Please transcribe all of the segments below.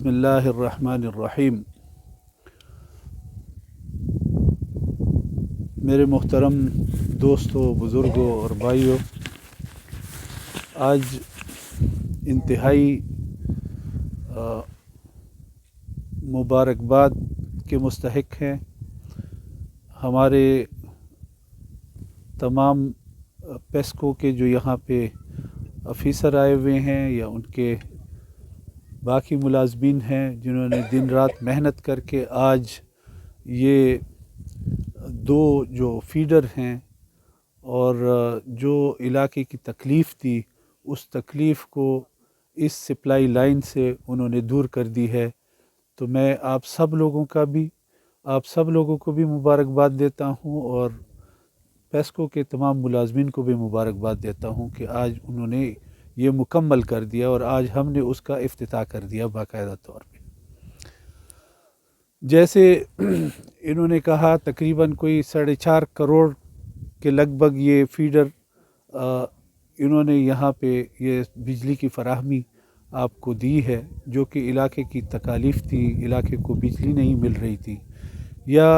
بسم اللہ الرحمن الرحیم۔ میرے محترم دوستوں، بزرگوں اور بھائیوں، آج انتہائی مبارکباد کے مستحق ہیں ہمارے تمام پیسکو کے جو یہاں پہ آفیسر آئے ہوئے ہیں یا ان کے باقی ملازمین ہیں جنہوں نے دن رات محنت کر کے آج یہ دو جو فیڈر ہیں اور جو علاقے کی تکلیف تھی اس تکلیف کو اس سپلائی لائن سے انہوں نے دور کر دی ہے۔ تو میں آپ سب لوگوں کو بھی مبارکباد دیتا ہوں اور پیسکو کے تمام ملازمین کو بھی مبارکباد دیتا ہوں کہ آج انہوں نے یہ مکمل کر دیا اور آج ہم نے اس کا افتتاح کر دیا باقاعدہ طور پہ۔ جیسے انہوں نے کہا تقریباً کوئی 4.5 کروڑ کے لگ بھگ یہ فیڈر انہوں نے یہاں پہ یہ بجلی کی فراہمی آپ کو دی ہے، جو کہ علاقے کی تکالیف تھی، علاقے کو بجلی نہیں مل رہی تھی یا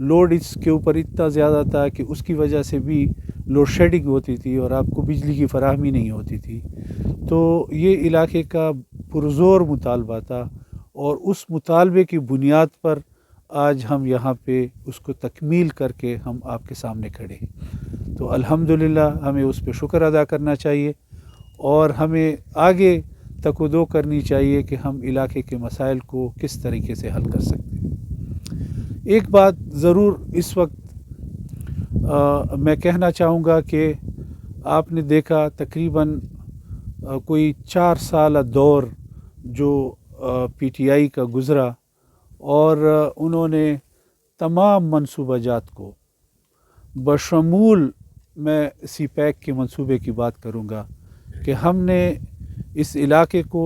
لوڈ اس کے اوپر اتنا زیادہ تھا کہ اس کی وجہ سے بھی لوڈ شیڈنگ ہوتی تھی اور آپ کو بجلی کی فراہمی نہیں ہوتی تھی۔ تو یہ علاقے کا پرزور مطالبہ تھا اور اس مطالبے کی بنیاد پر آج ہم یہاں پہ اس کو تکمیل کر کے ہم آپ کے سامنے کھڑے ہیں۔ تو الحمدللہ ہمیں اس پہ شکر ادا کرنا چاہیے اور ہمیں آگے تکودو کرنی چاہیے کہ ہم علاقے کے مسائل کو کس طریقے سے حل کر سکتے ہیں۔ ایک بات ضرور اس وقت میں کہنا چاہوں گا کہ آپ نے دیکھا تقریباً کوئی 4 سالہ دور جو پی ٹی آئی کا گزرا اور انہوں نے تمام منصوبہ جات کو بشمول میں سی پیک کے منصوبے کی بات کروں گا کہ ہم نے اس علاقے کو،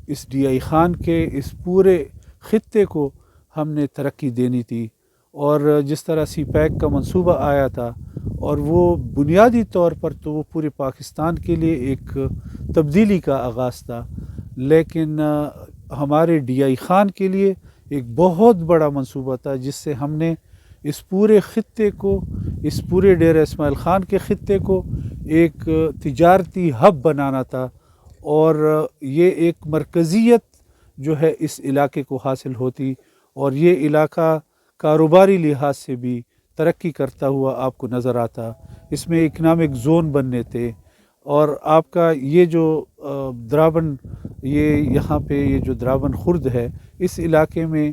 اس ڈی آئی خان کے اس پورے خطے کو ہم نے ترقی دینی تھی، اور جس طرح سی پیک کا منصوبہ آیا تھا اور وہ بنیادی طور پر تو وہ پورے پاکستان کے لیے ایک تبدیلی کا آغاز تھا، لیکن ہمارے ڈی آئی خان کے لیے ایک بہت بڑا منصوبہ تھا جس سے ہم نے اس پورے خطے کو، اس پورے ڈیرہ اسماعیل خان کے خطے کو ایک تجارتی ہب بنانا تھا اور یہ ایک مرکزیت جو ہے اس علاقے کو حاصل ہوتی اور یہ علاقہ کاروباری لحاظ سے بھی ترقی کرتا ہوا آپ کو نظر آتا۔ اس میں اکنامک زون بننے تھے اور آپ کا یہ جو درابن، یہاں پہ یہ جو درابن خرد ہے، اس علاقے میں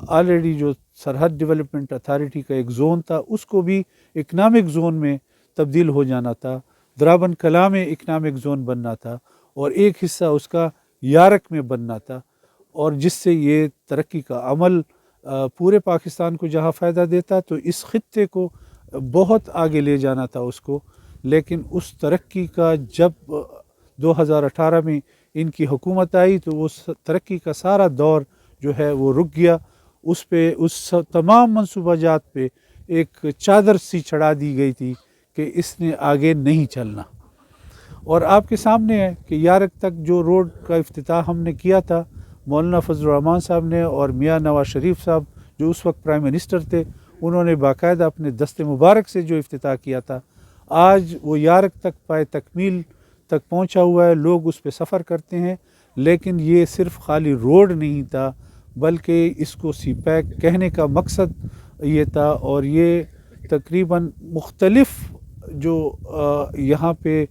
آلریڈی جو سرحد ڈیولپمنٹ اتھارٹی کا ایک زون تھا اس کو بھی اکنامک زون میں تبدیل ہو جانا تھا، درابن کلا میں اکنامک زون بننا تھا اور ایک حصہ اس کا یارک میں بننا تھا، اور جس سے یہ ترقی کا عمل پورے پاکستان کو جہاں فائدہ دیتا تو اس خطے کو بہت آگے لے جانا تھا اس کو۔ لیکن اس ترقی کا جب 2018 میں ان کی حکومت آئی تو وہ ترقی کا سارا دور جو ہے وہ رک گیا، اس تمام منصوبہ جات پہ ایک چادر سی چڑھا دی گئی تھی کہ اس نے آگے نہیں چلنا۔ اور آپ کے سامنے ہے کہ یارک تک جو روڈ کا افتتاح ہم نے کیا تھا، مولانا فضل الرحمان صاحب نے اور میاں نواز شریف صاحب جو اس وقت پرائم منسٹر تھے، انہوں نے باقاعدہ اپنے دست مبارک سے جو افتتاح کیا تھا، آج وہ یارک تک پائے تکمیل تک پہنچا ہوا ہے، لوگ اس پہ سفر کرتے ہیں۔ لیکن یہ صرف خالی روڈ نہیں تھا بلکہ اس کو سی پیک کہنے کا مقصد یہ تھا، اور یہ تقریباً مختلف جو یہاں پہ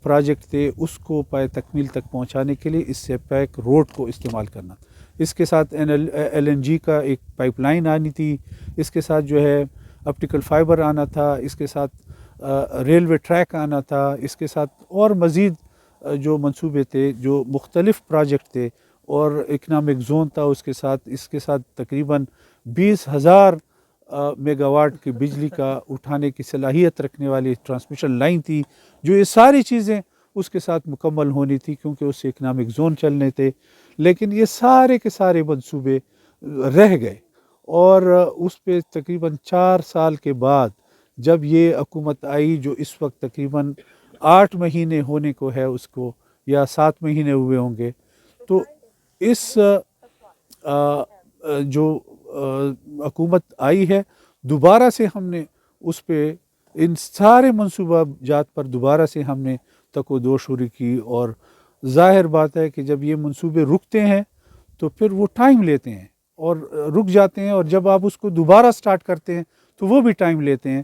پروجیکٹ تھے اس کو پائے تکمیل تک پہنچانے کے لیے اس سے پیک روڈ کو استعمال کرنا۔ اس کے ساتھ ایل این جی کا ایک پائپ لائن آنی تھی، اس کے ساتھ جو ہے آپٹیکل فائبر آنا تھا، اس کے ساتھ ریلوے ٹریک آنا تھا، اس کے ساتھ اور مزید جو منصوبے تھے، جو مختلف پروجیکٹ تھے، اور اکنامک زون تھا اس کے ساتھ تقریباً 20,000 میگا واٹ کی بجلی کا اٹھانے کی صلاحیت رکھنے والی ٹرانسمیشن لائن تھی، جو یہ ساری چیزیں اس کے ساتھ مکمل ہونی تھی کیونکہ اس سے اکنامک زون چلنے تھے۔ لیکن یہ سارے کے سارے منصوبے رہ گئے اور اس پہ تقریباً 4 سال کے بعد جب یہ حکومت آئی، جو اس وقت تقریباً 8 مہینے ہونے کو ہے اس کو، یا 7 مہینے ہوئے ہوں گے، تو اس جو حکومت آئی ہے دوبارہ سے ہم نے اس پہ ان سارے منصوبہ جات پر دوبارہ سے ہم نے تک و دو شروع کی، اور ظاہر بات ہے کہ جب یہ منصوبے رکتے ہیں تو پھر وہ ٹائم لیتے ہیں اور رک جاتے ہیں، اور جب آپ اس کو دوبارہ سٹارٹ کرتے ہیں تو وہ بھی ٹائم لیتے ہیں۔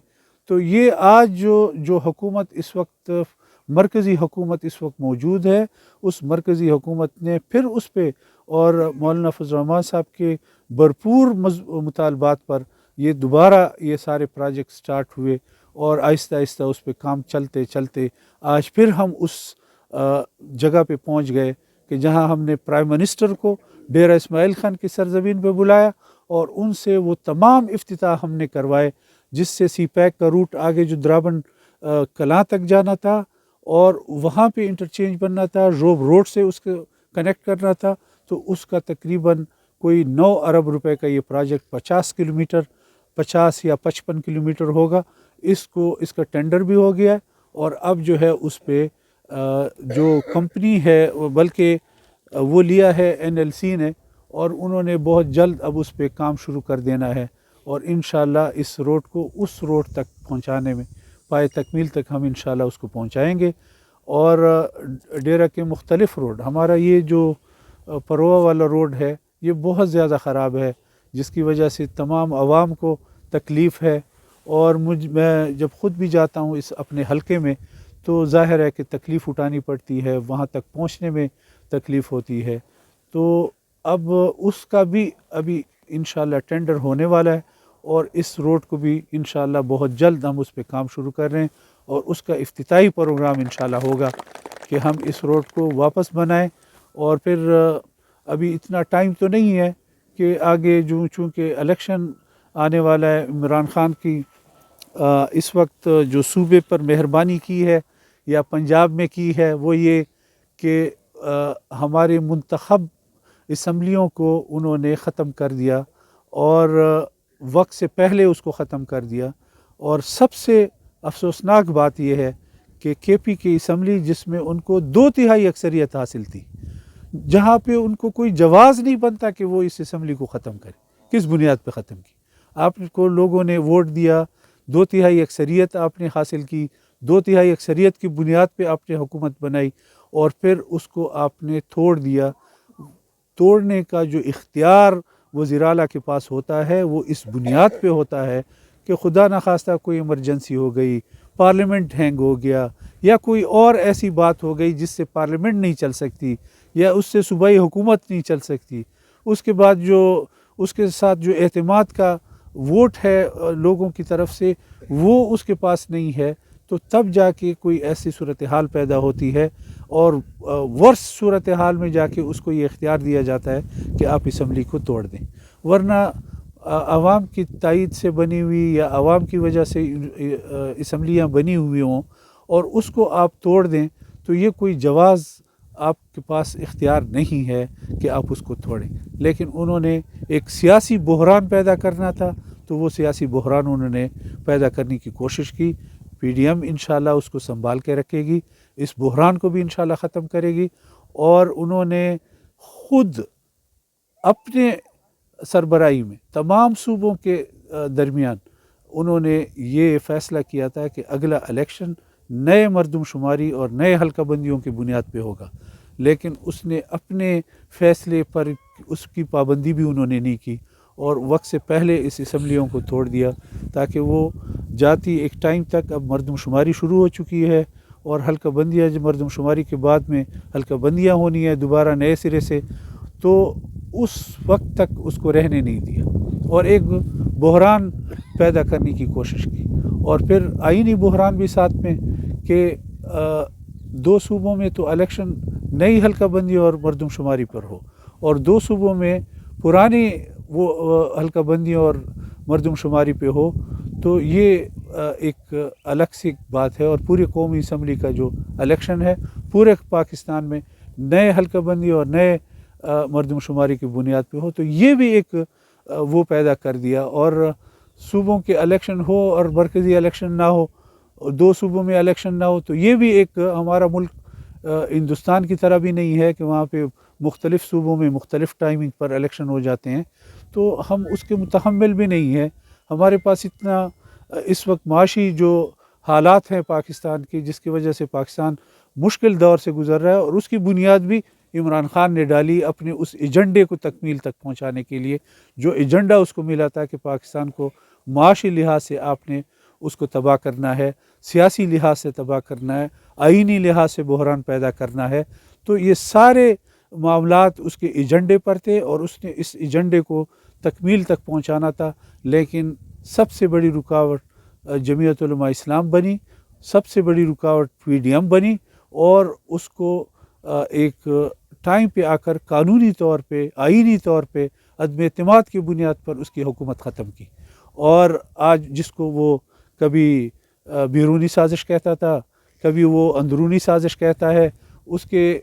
تو یہ آج جو حکومت اس وقت، مرکزی حکومت اس وقت موجود ہے، اس مرکزی حکومت نے پھر اس پہ اور مولانا فضل الرحمان صاحب کے بھرپور مطالبات پر یہ دوبارہ یہ سارے پروجیکٹ سٹارٹ ہوئے، اور آہستہ آہستہ اس پہ کام چلتے چلتے آج پھر ہم اس جگہ پہ پہنچ گئے کہ جہاں ہم نے پرائم منسٹر کو ڈیرہ اسماعیل خان کی سرزمین پہ بلایا اور ان سے وہ تمام افتتاح ہم نے کروائے، جس سے سی پیک کا روٹ آگے جو درابن کلاں تک جانا تھا اور وہاں پہ انٹرچینج بننا تھا، روب روڈ سے اس کو کنیکٹ کرنا تھا، تو اس کا تقریباً کوئی 9 ارب روپے کا یہ پروجیکٹ 50 کلومیٹر 50 یا 55 کلومیٹر ہوگا، اس کا ٹینڈر بھی ہو گیا ہے، اور اب جو ہے اس پہ جو کمپنی ہے بلکہ وہ لیا ہے NLC نے، اور انہوں نے بہت جلد اب اس پہ کام شروع کر دینا ہے، اور انشاءاللہ اس روڈ کو اس روڈ تک پہنچانے میں پائے تکمیل تک ہم انشاءاللہ اس کو پہنچائیں گے۔ اور ڈیرہ کے مختلف روڈ، ہمارا یہ جو پروا والا روڈ ہے یہ بہت زیادہ خراب ہے، جس کی وجہ سے تمام عوام کو تکلیف ہے، اور میں جب خود بھی جاتا ہوں اس اپنے حلقے میں تو ظاہر ہے کہ تکلیف اٹھانی پڑتی ہے، وہاں تک پہنچنے میں تکلیف ہوتی ہے۔ تو اب اس کا بھی ابھی انشاءاللہ ٹینڈر ہونے والا ہے، اور اس روڈ کو بھی انشاءاللہ بہت جلد ہم اس پہ کام شروع کر رہے ہیں، اور اس کا افتتاحی پروگرام انشاءاللہ ہوگا کہ ہم اس روڈ کو واپس بنائیں۔ اور پھر ابھی اتنا ٹائم تو نہیں ہے کہ آگے چونکہ الیکشن آنے والا ہے، عمران خان کی اس وقت جو صوبے پر مہربانی کی ہے یا پنجاب میں کی ہے وہ یہ کہ ہمارے منتخب اسمبلیوں کو انہوں نے ختم کر دیا، اور وقت سے پہلے اس کو ختم کر دیا، اور سب سے افسوسناک بات یہ ہے کہ KP کی اسمبلی جس میں ان کو 2/3 اکثریت حاصل تھی، جہاں پہ ان کو کوئی جواز نہیں بنتا کہ وہ اس اسمبلی کو ختم کرے، کس بنیاد پہ ختم کی؟ آپ کو لوگوں نے ووٹ دیا، 2/3 اکثریت آپ نے حاصل کی، 2/3 اکثریت کی بنیاد پہ آپ نے حکومت بنائی، اور پھر اس کو آپ نے توڑ دیا۔ توڑنے کا جو اختیار وزیر اعلیٰ کے پاس ہوتا ہے وہ اس بنیاد پہ ہوتا ہے کہ خدا نخواستہ کوئی ایمرجنسی ہو گئی، پارلیمنٹ ہینگ ہو گیا، یا کوئی اور ایسی بات ہو گئی جس سے پارلیمنٹ نہیں چل سکتی، یا اس سے صوبائی حکومت نہیں چل سکتی، اس کے بعد جو اس کے ساتھ جو اعتماد کا ووٹ ہے لوگوں کی طرف سے وہ اس کے پاس نہیں ہے، تو تب جا کے کوئی ایسی صورتحال پیدا ہوتی ہے، اور ورس صورتحال میں جا کے اس کو یہ اختیار دیا جاتا ہے کہ آپ اسمبلی کو توڑ دیں، ورنہ عوام کی تائید سے بنی ہوئی یا عوام کی وجہ سے اسمبلیاں بنی ہوئی ہوں اور اس کو آپ توڑ دیں تو یہ کوئی جواز آپ کے پاس اختیار نہیں ہے کہ آپ اس کو توڑیں۔ لیکن انہوں نے ایک سیاسی بحران پیدا کرنا تھا، تو وہ سیاسی بحران انہوں نے پیدا کرنے کی کوشش کی۔ PDM انشاءاللہ اس کو سنبھال کے رکھے گی، اس بحران کو بھی انشاءاللہ ختم کرے گی، اور انہوں نے خود اپنے سربراہی میں تمام صوبوں کے درمیان انہوں نے یہ فیصلہ کیا تھا کہ اگلا الیکشن نئے مردم شماری اور نئے حلقہ بندیوں کی بنیاد پہ ہوگا، لیکن اس نے اپنے فیصلے پر اس کی پابندی بھی انہوں نے نہیں کی، اور وقت سے پہلے اس اسمبلیوں کو توڑ دیا تاکہ وہ جاتی ایک ٹائم تک اب مردم شماری شروع ہو چکی ہے، اور حلقہ بندیاں جو مردم شماری کے بعد میں حلقہ بندیاں ہونی ہے دوبارہ نئے سرے سے، تو اس وقت تک اس کو رہنے نہیں دیا اور ایک بحران پیدا کرنے کی کوشش کی، اور پھر آئینی بحران بھی ساتھ میں کہ 2 صوبوں میں تو الیکشن نئی حلقہ بندی اور مردم شماری پر ہو، اور 2 صوبوں میں پرانی وہ حلقہ بندی اور مردم شماری پہ ہو، تو یہ ایک الگ سی بات ہے۔ اور پوری قومی اسمبلی کا جو الیکشن ہے پورے پاکستان میں نئے حلقہ بندی اور نئے مردم شماری کی بنیاد پہ ہو، تو یہ بھی ایک وہ پیدا کر دیا، اور صوبوں کے الیکشن ہو اور مرکزی الیکشن نہ ہو، 2 صوبوں میں الیکشن نہ ہو، تو یہ بھی ایک ہمارا ملک ہندوستان کی طرح بھی نہیں ہے کہ وہاں پہ مختلف صوبوں میں مختلف ٹائمنگ پر الیکشن ہو جاتے ہیں، تو ہم اس کے متحمل بھی نہیں ہیں. ہمارے پاس اتنا اس وقت معاشی جو حالات ہیں پاکستان کی، جس کی وجہ سے پاکستان مشکل دور سے گزر رہا ہے، اور اس کی بنیاد بھی عمران خان نے ڈالی اپنے اس ایجنڈے کو تکمیل تک پہنچانے کے لیے. جو ایجنڈا اس کو ملا تھا کہ پاکستان کو معاشی لحاظ سے آپ نے اس کو تباہ کرنا ہے، سیاسی لحاظ سے تباہ کرنا ہے، آئینی لحاظ سے بحران پیدا کرنا ہے، تو یہ سارے معاملات اس کے ایجنڈے پر تھے، اور اس نے اس ایجنڈے کو تکمیل تک پہنچانا تھا. لیکن سب سے بڑی رکاوٹ جمعیت علماء اسلام بنی، سب سے بڑی رکاوٹ PDM بنی، اور اس کو ایک ٹائم پہ آ کر قانونی طور پہ، آئینی طور پہ عدم اعتماد کی بنیاد پر اس کی حکومت ختم کی. اور آج جس کو وہ کبھی بیرونی سازش کہتا تھا، کبھی وہ اندرونی سازش کہتا ہے، اس کے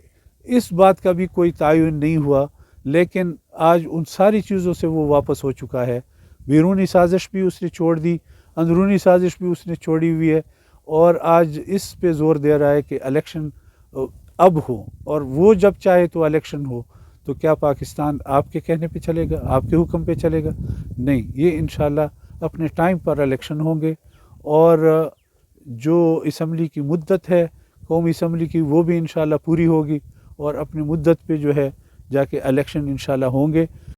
اس بات کا بھی کوئی تعین نہیں ہوا. لیکن آج ان ساری چیزوں سے وہ واپس ہو چکا ہے. بیرونی سازش بھی اس نے چھوڑ دی، اندرونی سازش بھی اس نے چھوڑی ہوئی ہے، اور آج اس پہ زور دے رہا ہے کہ الیکشن اب ہو، اور وہ جب چاہے تو الیکشن ہو. تو کیا پاکستان آپ کے کہنے پہ چلے گا، آپ کے حکم پہ چلے گا؟ نہیں، یہ انشاءاللہ اپنے ٹائم پر الیکشن ہوں گے. اور جو اسمبلی کی مدت ہے قومی اسمبلی کی، وہ بھی انشاءاللہ پوری ہوگی، اور اپنی مدت پہ جو ہے جا کے الیکشن انشاءاللہ ہوں گے.